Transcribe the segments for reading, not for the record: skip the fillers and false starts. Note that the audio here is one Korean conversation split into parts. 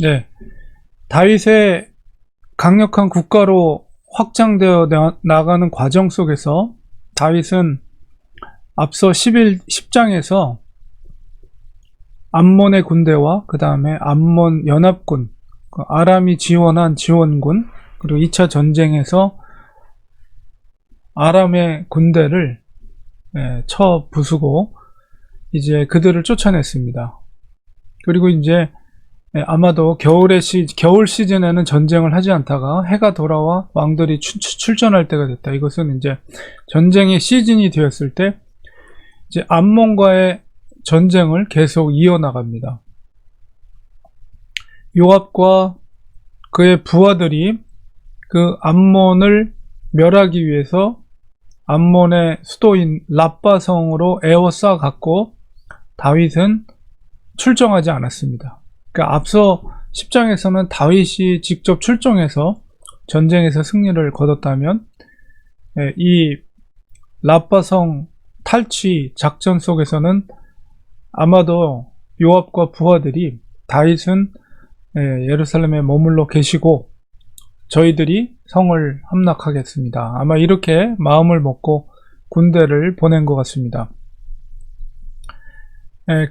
네, 다윗의 강력한 국가로 확장되어 나가는 과정 속에서 다윗은 앞서 10장에서 암몬의 군대와 그 다음에 암몬 연합군, 아람이 지원한 지원군, 그리고 2차 전쟁에서 아람의 군대를 쳐 부수고 이제 그들을 쫓아냈습니다. 그리고 이제 아마도 겨울 시즌에는 전쟁을 하지 않다가 해가 돌아와 왕들이 출전할 때가 됐다. 이것은 이제 전쟁의 시즌이 되었을 때 이제 암몬과의 전쟁을 계속 이어나갑니다. 요압과 그의 부하들이 그 암몬을 멸하기 위해서 암몬의 수도인 랍바성으로 에워싸 갔고 다윗은 출정하지 않았습니다. 그러니까 앞서 10장에서는 다윗이 직접 출정해서 전쟁에서 승리를 거뒀다면 이 랍바성 탈취 작전 속에서는 아마도 요압과 부하들이 다윗은 예루살렘에 머물러 계시고 저희들이 성을 함락하겠습니다. 아마 이렇게 마음을 먹고 군대를 보낸 것 같습니다.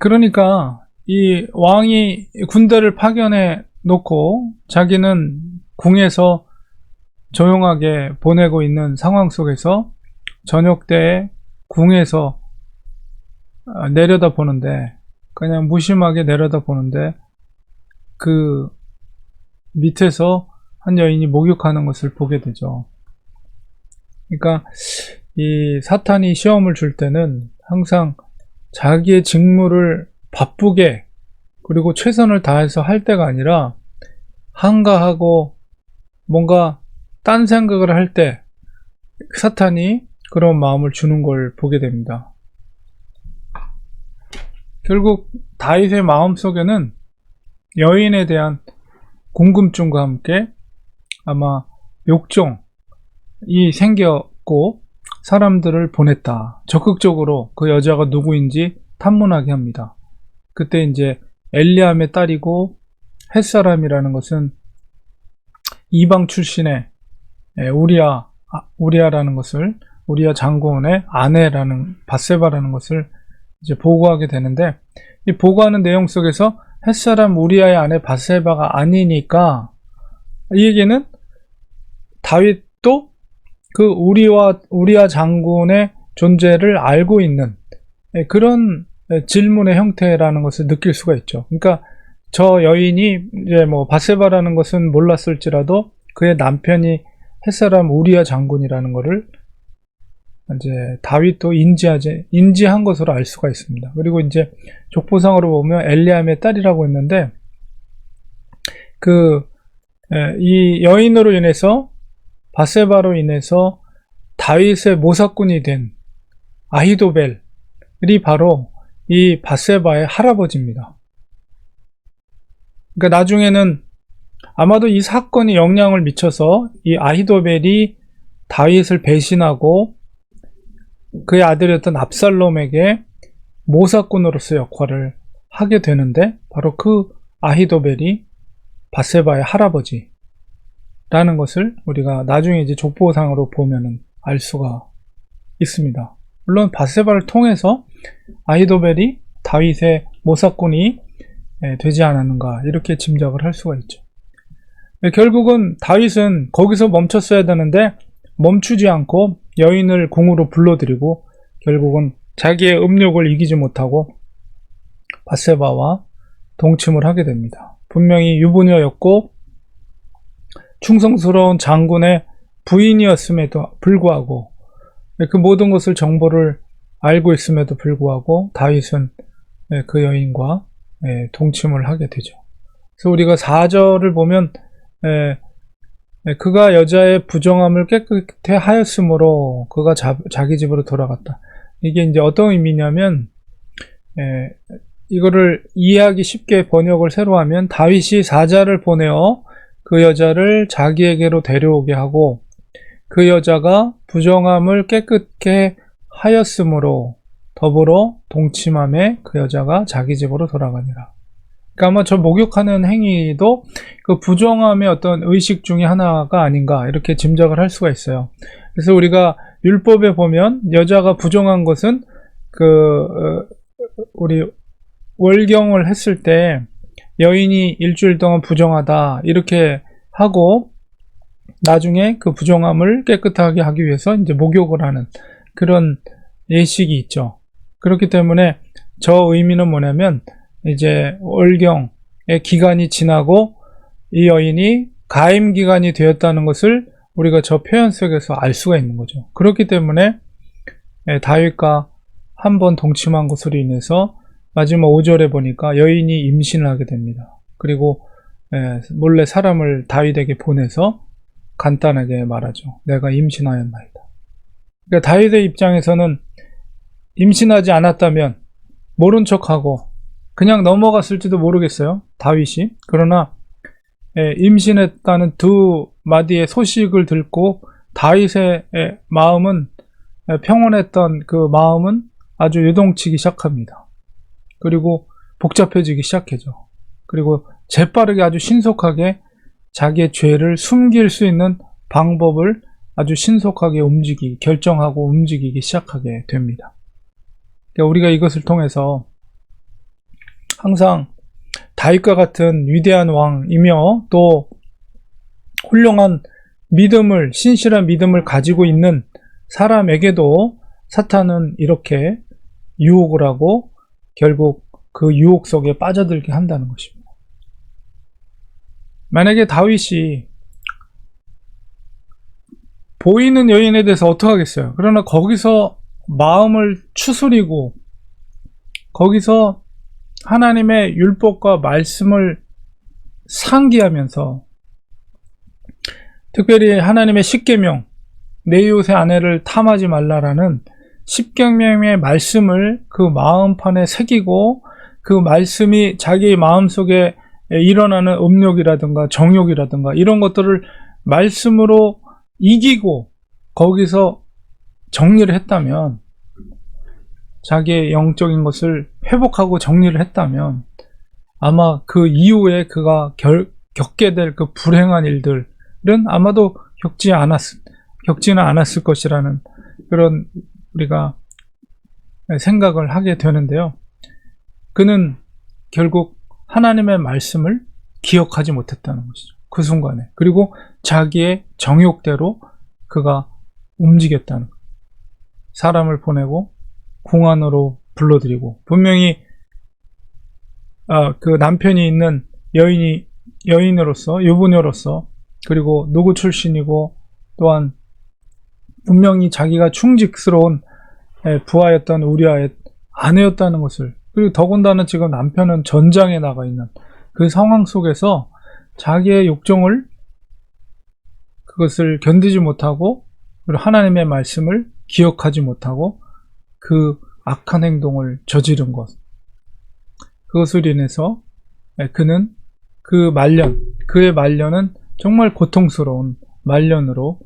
그러니까 이 왕이 군대를 파견해 놓고 자기는 궁에서 조용하게 보내고 있는 상황 속에서 저녁 때 궁에서 내려다 보는데, 그냥 무심하게 내려다 보는데 그 밑에서 한 여인이 목욕하는 것을 보게 되죠. 그러니까 이 사탄이 시험을 줄 때는 항상 자기의 직무를 바쁘게 그리고 최선을 다해서 할 때가 아니라 한가하고 뭔가 딴 생각을 할 때 사탄이 그런 마음을 주는 걸 보게 됩니다. 결국 다윗의 마음속에는 여인에 대한 궁금증과 함께 아마 욕정이 생겼고 사람들을 보냈다. 적극적으로 그 여자가 누구인지 탐문하게 합니다. 그때 이제 엘리암의 딸이고 햇사람이라는 것은 이방 출신의 우리아라는 것을, 우리아 장군의 아내라는 밧세바라는 것을 이제 보고하게 되는데, 이 보고하는 내용 속에서 햇사람 우리아의 아내 밧세바가 아니니까 이 얘기는 다윗도 그 우리아 장군의 존재를 알고 있는 그런 질문의 형태라는 것을 느낄 수가 있죠. 그러니까 저 여인이 이제 뭐 밧세바라는 것은 몰랐을지라도 그의 남편이 햇사람 우리아 장군이라는 것을 이제 다윗도 인지한 것으로 알 수가 있습니다. 그리고 이제 족보상으로 보면 엘리암의 딸이라고 했는데 이 여인으로 인해서 밧세바로 인해서 다윗의 모사꾼이 된 아히도벨이 바로 이 밧세바의 할아버지입니다. 그러니까 나중에는 아마도 이 사건이 영향을 미쳐서 이 아히도벨이 다윗을 배신하고 그의 아들이었던 압살롬에게 모사꾼으로서 역할을 하게 되는데 바로 그 아히도벨이 밧세바의 할아버지라는 것을 우리가 나중에 이제 족보상으로 보면은 알 수가 있습니다. 물론 밧세바를 통해서 아히도벨이 다윗의 모사꾼이 되지 않았는가 이렇게 짐작을 할 수가 있죠. 결국은 다윗은 거기서 멈췄어야 되는데 멈추지 않고 여인을 궁으로 불러들이고 결국은 자기의 음욕을 이기지 못하고 밧세바와 동침을 하게 됩니다. 분명히 유부녀였고 충성스러운 장군의 부인이었음에도 불구하고 그 모든 것을 정보를 알고 있음에도 불구하고 다윗은 그 여인과 동침을 하게 되죠. 그래서 우리가 4절을 보면 그가 여자의 부정함을 깨끗해 하였으므로 그가 자기 집으로 돌아갔다. 이게 이제 어떤 의미냐면 이거를 이해하기 쉽게 번역을 새로 하면 다윗이 사자를 보내어 그 여자를 자기에게로 데려오게 하고 그 여자가 부정함을 깨끗게 하였으므로 더불어 동침함에 그 여자가 자기 집으로 돌아가니라. 그러니까 아마 저 목욕하는 행위도 그 부정함의 어떤 의식 중에 하나가 아닌가 이렇게 짐작을 할 수가 있어요. 그래서 우리가 율법에 보면 여자가 부정한 것은 우리 월경을 했을 때 여인이 일주일 동안 부정하다 이렇게 하고 나중에 그 부정함을 깨끗하게 하기 위해서 이제 목욕을 하는 그런 예식이 있죠. 그렇기 때문에 저 의미는 뭐냐면 이제 월경의 기간이 지나고 이 여인이 가임 기간이 되었다는 것을 우리가 저 표현 속에서 알 수가 있는 거죠. 그렇기 때문에 다윗과 한 번 동침한 것으로 인해서 마지막 5절에 보니까 여인이 임신을 하게 됩니다. 그리고 몰래 사람을 다윗에게 보내서 간단하게 말하죠. 내가 임신하였나이다. 그러니까 다윗의 입장에서는 임신하지 않았다면 모른 척하고 그냥 넘어갔을지도 모르겠어요. 다윗이. 그러나 임신했다는 두 마디의 소식을 듣고 다윗의 마음은 평온했던 그 마음은 아주 요동치기 시작합니다. 그리고 복잡해지기 시작하죠. 그리고 재빠르게 아주 신속하게 자기의 죄를 숨길 수 있는 방법을 아주 신속하게 결정하고 움직이기 시작하게 됩니다. 그러니까 우리가 이것을 통해서 항상 다윗과 같은 위대한 왕이며 또 훌륭한 믿음을, 신실한 믿음을 가지고 있는 사람에게도 사탄은 이렇게 유혹을 하고 결국 그 유혹 속에 빠져들게 한다는 것입니다. 만약에 다윗이 보이는 여인에 대해서 어떻게 하겠어요? 그러나 거기서 마음을 추스리고 거기서 하나님의 율법과 말씀을 상기하면서 특별히 하나님의 십계명, 내 이웃의 아내를 탐하지 말라라는 십계명의 말씀을 그 마음판에 새기고 그 말씀이 자기 마음속에 일어나는 음욕이라든가 정욕이라든가 이런 것들을 말씀으로 이기고 거기서 정리를 했다면, 자기의 영적인 것을 회복하고 정리를 했다면 아마 그 이후에 그가 겪게 될 그 불행한 일들은 아마도 겪지는 않았을 것이라는 그런 우리가 생각을 하게 되는데요. 그는 결국 하나님의 말씀을 기억하지 못했다는 것이죠. 그 순간에. 그리고 자기의 정욕대로 그가 움직였다는 것. 사람을 보내고 궁 안으로 불러들이고, 분명히 그 남편이 있는 여인으로서, 유부녀로서, 그리고 누구 출신이고 또한 분명히 자기가 충직스러운 부하였던 우리아의 아내였다는 것을, 그리고 더군다나 지금 남편은 전장에 나가 있는 그 상황 속에서 자기의 욕정을, 그것을 견디지 못하고 그리고 하나님의 말씀을 기억하지 못하고 그 악한 행동을 저지른 것, 그것을 인해서 그는 그의 말년은 정말 고통스러운 말년으로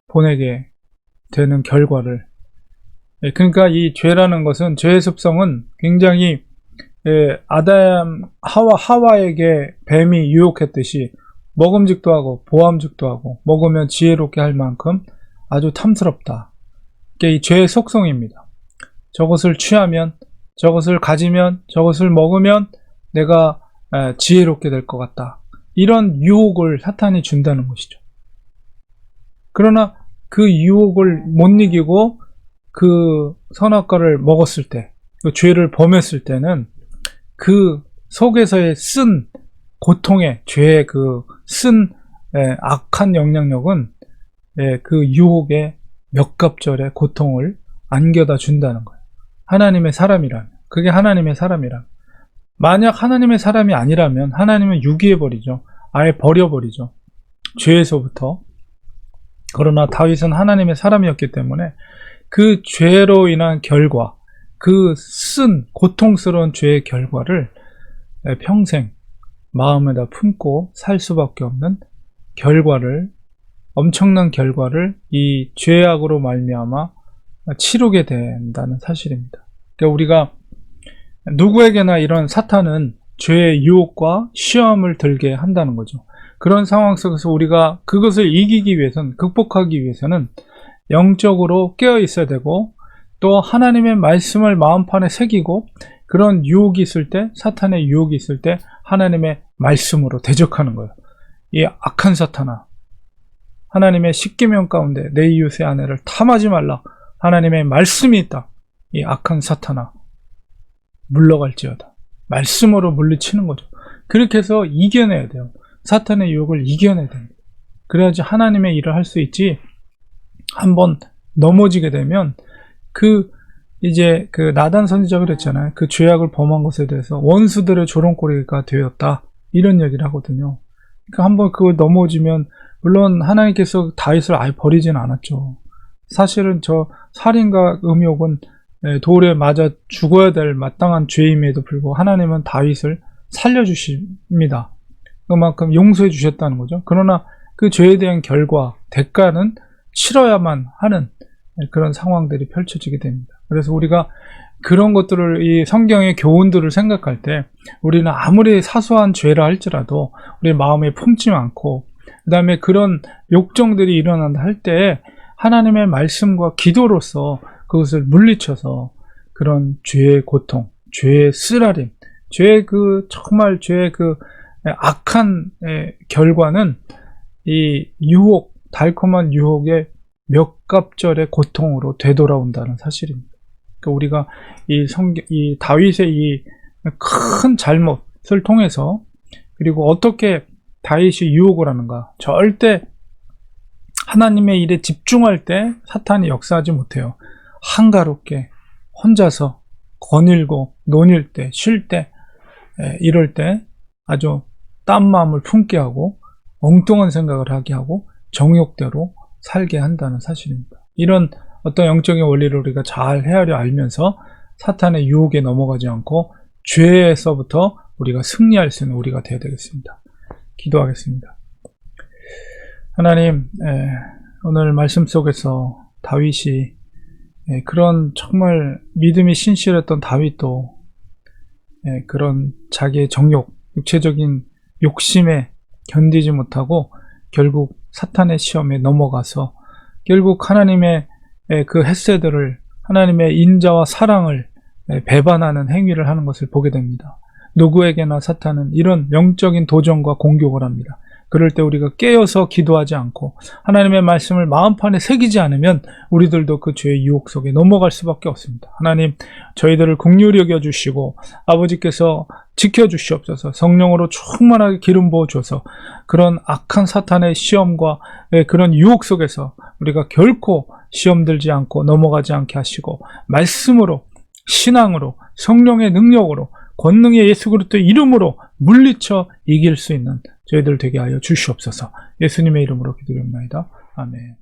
보내게 되는 결과를, 그러니까 이 죄라는 것은, 죄의 습성은 굉장히 하와에게 뱀이 유혹했듯이 먹음직도 하고 보암직도 하고 먹으면 지혜롭게 할 만큼 아주 탐스럽다. 이게 이 죄의 속성입니다. 저것을 취하면, 저것을 가지면, 저것을 먹으면 내가 지혜롭게 될 것 같다. 이런 유혹을 사탄이 준다는 것이죠. 그러나 그 유혹을 못 이기고 그 선악과를 먹었을 때, 그 죄를 범했을 때는 그 속에서의 쓴 고통의, 죄의 그 쓴 악한 영향력은 그 유혹의 몇 갑절의 고통을 안겨다 준다는 거예요. 하나님의 사람이라면, 그게 하나님의 사람이라면. 만약 하나님의 사람이 아니라면 하나님은 유기해버리죠. 아예 버려버리죠. 죄에서부터. 그러나 다윗은 하나님의 사람이었기 때문에 그 죄로 인한 결과, 그 쓴 고통스러운 죄의 결과를 평생 마음에다 품고 살 수밖에 없는 엄청난 결과를 이 죄악으로 말미암아 치르게 된다는 사실입니다. 그러니까 우리가 누구에게나 이런 사탄은 죄의 유혹과 시험을 들게 한다는 거죠. 그런 상황 속에서 우리가 그것을 이기기 위해서는, 극복하기 위해서는 영적으로 깨어 있어야 되고, 또 하나님의 말씀을 마음판에 새기고, 그런 유혹이 있을 때, 사탄의 유혹이 있을 때 하나님의 말씀으로 대적하는 거예요. 이 악한 사탄아, 하나님의 십계명 가운데 내 이웃의 아내를 탐하지 말라, 하나님의 말씀이 있다. 이 악한 사탄아, 물러갈지어다. 말씀으로 물리치는 거죠. 그렇게 해서 이겨내야 돼요. 사탄의 유혹을 이겨내야 됩니다. 그래야지 하나님의 일을 할 수 있지, 한번 넘어지게 되면 이제 나단 선지자가 그랬잖아요. 그 죄악을 범한 것에 대해서 원수들의 조롱거리가 되었다, 이런 얘기를 하거든요. 그러니까 한번 그걸 넘어지면, 물론 하나님께서 다윗을 아예 버리진 않았죠. 사실은 저 살인과 음욕은 돌에 맞아 죽어야 될 마땅한 죄임에도 불구하고 하나님은 다윗을 살려주십니다. 그만큼 용서해 주셨다는 거죠. 그러나 그 죄에 대한 결과, 대가는 치러야만 하는 그런 상황들이 펼쳐지게 됩니다. 그래서 우리가 그런 것들을, 이 성경의 교훈들을 생각할 때, 우리는 아무리 사소한 죄라 할지라도 우리 마음에 품지 않고, 그 다음에 그런 욕정들이 일어난다 할 때 하나님의 말씀과 기도로서 그것을 물리쳐서 그런 죄의 고통, 죄의 쓰라림, 정말 죄의 악한 결과는 이 유혹, 달콤한 유혹의 몇 갑절의 고통으로 되돌아온다는 사실입니다. 그러니까 우리가 이 다윗의 이 큰 잘못을 통해서, 그리고 어떻게 다윗이 유혹을 하는가, 절대 하나님의 일에 집중할 때 사탄이 역사하지 못해요. 한가롭게 혼자서 거닐고 논일 때, 쉴 때, 이럴 때 아주 딴 마음을 품게 하고 엉뚱한 생각을 하게 하고 정욕대로 살게 한다는 사실입니다. 이런 어떤 영적인 원리를 우리가 잘 헤아려 알면서 사탄의 유혹에 넘어가지 않고 죄에서부터 우리가 승리할 수 있는 우리가 되어야 되겠습니다. 기도하겠습니다. 하나님, 오늘 말씀 속에서 다윗이, 그런 정말 믿음이 신실했던 다윗도 그런 자기의 정욕, 육체적인 욕심에 견디지 못하고 결국 사탄의 시험에 넘어가서 결국 하나님의 그 헤세드를, 하나님의 인자와 사랑을 배반하는 행위를 하는 것을 보게 됩니다. 누구에게나 사탄은 이런 영적인 도전과 공격을 합니다. 그럴 때 우리가 깨어서 기도하지 않고 하나님의 말씀을 마음판에 새기지 않으면 우리들도 그 죄의 유혹 속에 넘어갈 수밖에 없습니다. 하나님, 저희들을 긍휼히 여겨주시고 아버지께서 지켜주시옵소서. 성령으로 충만하게 기름 부어줘서 그런 악한 사탄의 시험과 그런 유혹 속에서 우리가 결코 시험 들지 않고 넘어가지 않게 하시고, 말씀으로, 신앙으로, 성령의 능력으로, 권능의 예수 그리스도의 이름으로 물리쳐 이길 수 있는 저희들 되게 하여 주시옵소서. 예수님의 이름으로 기도드립니다. 아멘.